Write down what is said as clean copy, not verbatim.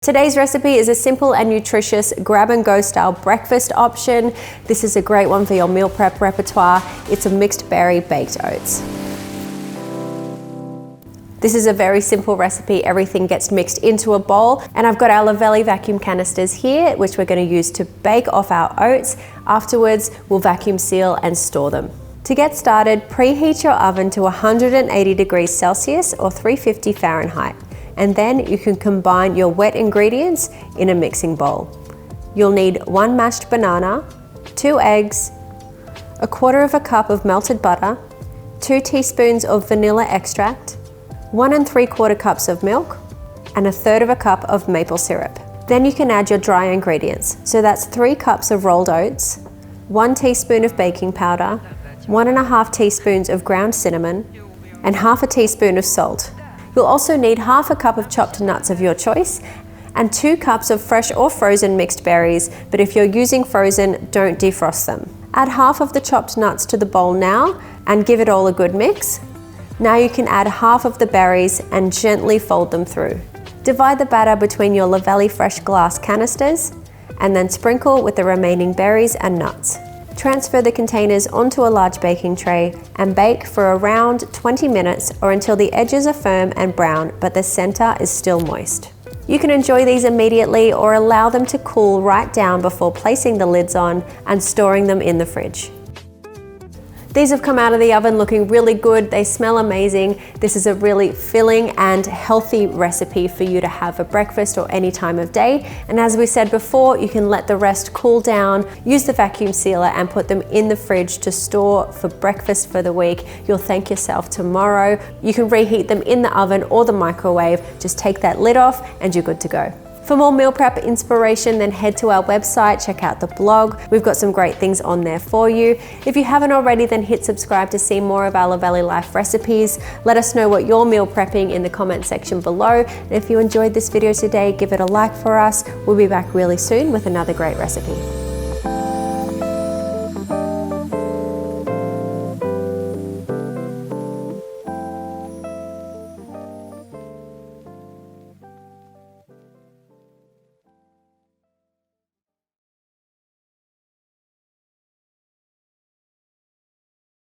Today's recipe is a simple and nutritious grab-and-go style breakfast option. This is a great one for your meal prep repertoire. It's a mixed berry baked oats. This is a very simple recipe. Everything gets mixed into a bowl, and I've got our Luvele vacuum canisters here, which we're going to use to bake off our oats. Afterwards, we'll vacuum seal and store them. To get started, preheat your oven to 180 degrees Celsius or 350 Fahrenheit. And then you can combine your wet ingredients in a mixing bowl. You'll need 1 mashed banana, 2 eggs, 1/4 cup of melted butter, 2 teaspoons of vanilla extract, 1 3/4 cups of milk, and 1/3 cup of maple syrup. Then you can add your dry ingredients. So that's 3 cups of rolled oats, 1 teaspoon of baking powder, 1 1/2 teaspoons of ground cinnamon, and 1/2 teaspoon of salt. You'll also need 1/2 cup of chopped nuts of your choice and 2 cups of fresh or frozen mixed berries, but if you're using frozen, don't defrost them. Add 1/2 of the chopped nuts to the bowl now and give it all a good mix. Now you can add 1/2 of the berries and gently fold them through. Divide the batter between your Luvele fresh glass canisters and then sprinkle with the remaining berries and nuts. Transfer the containers onto a large baking tray and bake for around 20 minutes or until the edges are firm and brown, but the center is still moist. You can enjoy these immediately or allow them to cool right down before placing the lids on and storing them in the fridge. These have come out of the oven looking really good. They smell amazing. This is a really filling and healthy recipe for you to have for breakfast or any time of day. And as we said before, you can let the rest cool down, use the vacuum sealer and put them in the fridge to store for breakfast for the week. You'll thank yourself tomorrow. You can reheat them in the oven or the microwave. Just take that lid off and you're good to go. For more meal prep inspiration, then head to our website, check out the blog. We've got some great things on there for you. If you haven't already, then hit subscribe to see more of our Luvele Life recipes. Let us know what you're meal prepping in the comment section below. And if you enjoyed this video today, give it a like for us. We'll be back really soon with another great recipe.